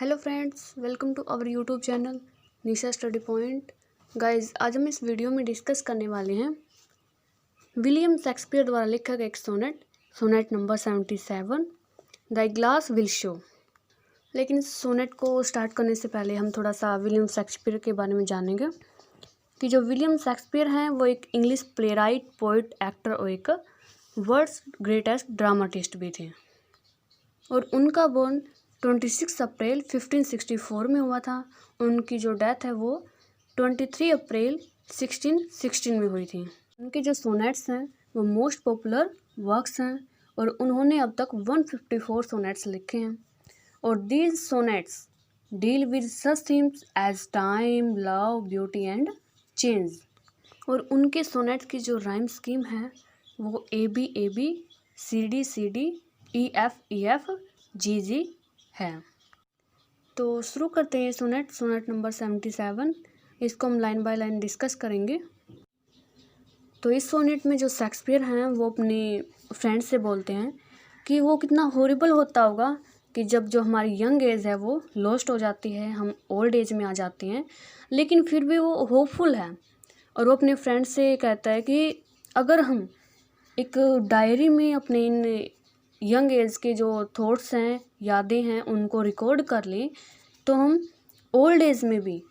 Hello friends, welcome to our YouTube channel Nisha study point. Guys, आज हम इस video में डिस्कस करने वाले हैं विलियम शेक्सपियर द्वारा लिखा गया एक sonnet number 77, the glass will show. लेकिन इस सोनेट को स्टार्ट करने से पहले हम थोड़ा सा विलियम शेक्सपियर के बारे में जानेंगे कि जो विलियम शेक्सपियर हैं वो एक इंग्लिश प्लेराइट, पोइट, एक्टर और एक वर्ल्ड्स ग्रेटेस्ट ड्रामाटिस्ट भी थे। और उनका बोर्न 26 अप्रैल 1564 में हुआ था। उनकी जो डेथ है वो 23 अप्रैल 1616 में हुई थी। उनके जो सोनेट्स हैं वो मोस्ट पॉपुलर वर्क्स हैं और उन्होंने अब तक 154 सोनेट्स लिखे हैं। और these sonnets deal with such themes as time, love, beauty and change. और उनके सोनेट्स की जो राइम स्कीम है वो AB CD EF GG है। तो शुरू करते हैं सोनेट नंबर 77। इसको हम लाइन बाय लाइन डिस्कस करेंगे। तो इस सोनेट में जो शेक्सपियर हैं वो अपने फ्रेंड से बोलते हैं कि वो कितना हॉरिबल होता होगा कि जब जो हमारी यंग एज है वो लॉस्ट हो जाती है, हम ओल्ड एज में आ जाते हैं, लेकिन फिर भी वो होपफुल है। और वो अपने फ्रेंड से कहता है कि अगर हम एक डायरी में अपने इन यंग एज के जो थॉट्स हैं, यादें हैं, उनको रिकॉर्ड कर लें तो हम ओल्ड एज में भी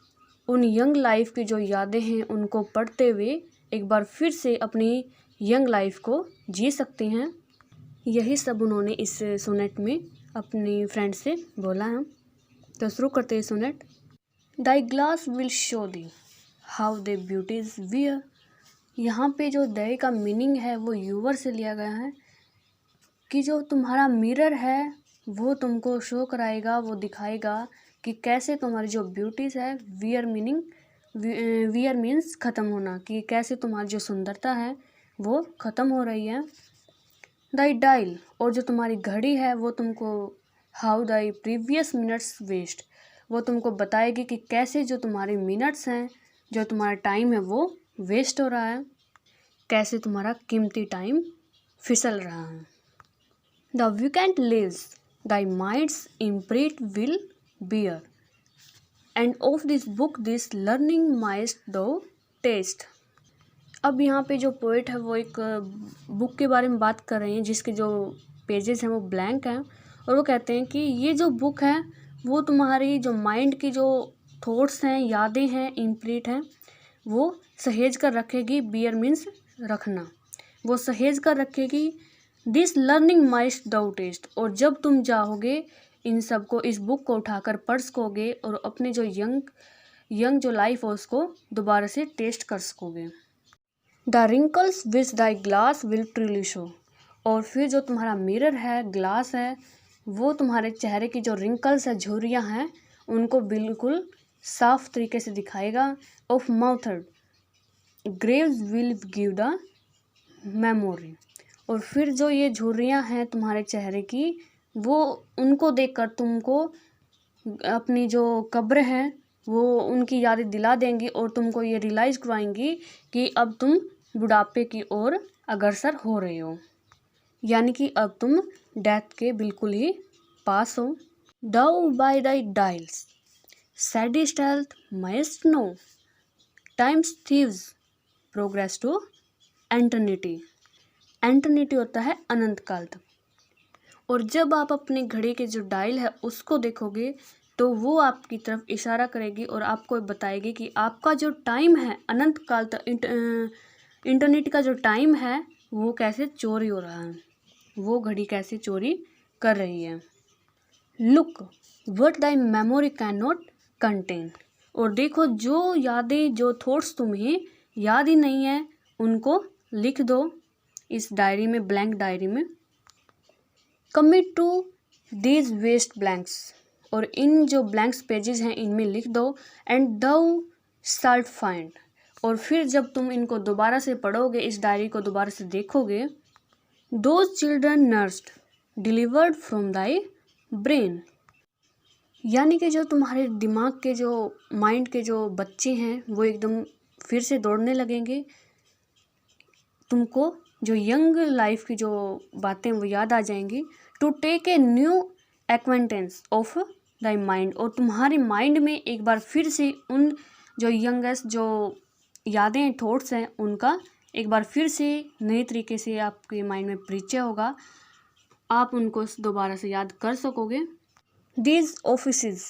उन यंग लाइफ की जो यादें हैं उनको पढ़ते हुए एक बार फिर से अपनी यंग लाइफ को जी सकते हैं। यही सब उन्होंने इस सोनेट में अपनी फ्रेंड से बोला है। तो शुरू करते हैं sonnet. The glass will show thee how thy beauties wear. यहाँ पे जो दे का मीनिंग है वो यूवर से लिया गया है कि जो तुम्हारा मिरर है वो तुमको शो कराएगा, वो दिखाएगा कि कैसे तुम्हारी जो ब्यूटीज़ है, वियर मीन्स ख़त्म होना, कि कैसे तुम्हारी जो सुंदरता है वो ख़त्म हो रही है। द डायल, और जो तुम्हारी घड़ी है वो तुमको how the previous minutes waste, वो तुमको बताएगी कि कैसे जो तुम्हारे मिनट्स हैं, जो तुम्हारा टाइम है वो वेस्ट हो रहा है, कैसे तुम्हारा कीमती टाइम फिसल रहा है। The weekend lives, thy mind's imprint will bear, and of this book this learning mayst thou taste। अब यहाँ पे जो पोइट है वो एक बुक के बारे में बात कर रहे हैं जिसके जो पेजेस हैं वो ब्लैंक हैं, और वो कहते हैं कि ये जो बुक है वो तुम्हारी जो माइंड की जो थॉट्स हैं, यादें हैं, इम्प्रिंट हैं, वो सहेज कर रखेगी। बियर मीन्स रखना, वो सहेज कर रखेगी। This learning mayst thou taste, और जब तुम चाहोगे इन सब को, इस बुक को उठाकर पढ़ सकोगे और अपने जो यंग जो लाइफ है उसको दोबारा से टेस्ट कर सकोगे। The wrinkles which the glass will truly show, और फिर जो तुम्हारा मिरर है, ग्लास है, वो तुम्हारे चेहरे की जो रिंकल्स है, झुर्रियाँ हैं, उनको बिल्कुल साफ तरीके से दिखाएगा। Of mouthed graves will give the memory, और फिर जो ये झुर्रियाँ हैं तुम्हारे चेहरे की, वो उनको देखकर तुमको अपनी जो कब्र है वो उनकी यादें दिला देंगी और तुमको ये रियलाइज़ करवाएंगी कि अब तुम बुढ़ापे की ओर अग्रसर हो रहे हो, यानी कि अब तुम डेथ के बिल्कुल ही पास हो। Thou by the dial's shady stealth mayst know, time's thievish progress to eternity. Eternity होता है अनंत काल तक। और जब आप अपनी घड़ी के जो डायल है उसको देखोगे तो वो आपकी तरफ इशारा करेगी और आपको बताएगी कि आपका जो टाइम है अनंत काल तक, इंटरनेट का जो टाइम है वो कैसे चोरी हो रहा है, वो घड़ी कैसे चोरी कर रही है। Look what the memory can not contain, और देखो जो यादें, जो थॉट्स तुम्हें याद ही नहीं है उनको लिख दो इस डायरी में, ब्लैंक डायरी में। Commit to these waste blanks, और इन जो ब्लैंक्स पेजेस हैं इनमें लिख दो। एंड दाउ शाल्ट फाइंड, और फिर जब तुम इनको दोबारा से पढ़ोगे, इस डायरी को दोबारा से देखोगे, those children nursed delivered from thy brain, यानी कि जो तुम्हारे दिमाग के, जो माइंड के जो बच्चे हैं वो एकदम फिर से दौड़ने लगेंगे, तुमको जो यंग लाइफ की जो बातें वो याद आ जाएंगी। To take a new acquaintance of thy mind, और तुम्हारे माइंड में एक बार फिर से उन जो यंगेस्ट जो यादें थॉट्स हैं उनका एक बार फिर से नए तरीके से आपके माइंड में परिचय होगा, आप उनको दोबारा से याद कर सकोगे। These offices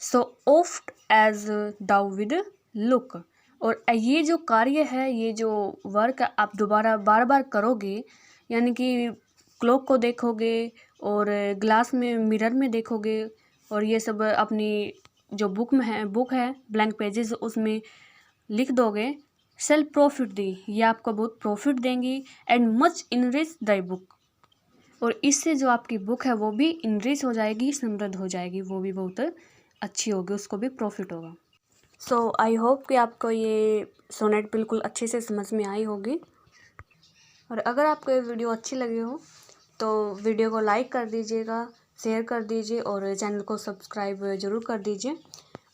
so oft as thou wilt look, और ये जो कार्य है, ये जो वर्क आप दोबारा बार बार करोगे, यानी कि क्लॉक को देखोगे और ग्लास में मिरर में देखोगे, और ये सब अपनी जो बुक है ब्लैंक पेजेस उसमें लिख दोगे। सेल्फ प्रॉफिट दी, ये आपको बहुत प्रॉफिट देंगी। And much enrich the book, और इससे जो आपकी बुक है वो भी इनरिच हो जाएगी, समृद्ध हो जाएगी, वो भी बहुत अच्छी होगी, उसको भी प्रॉफिट होगा। सो आई होप कि आपको ये सोनेट बिल्कुल अच्छे से समझ में आई होगी। और अगर आपको ये वीडियो अच्छी लगी हो तो वीडियो को लाइक कर दीजिएगा, शेयर कर दीजिए और चैनल को सब्सक्राइब ज़रूर कर दीजिए।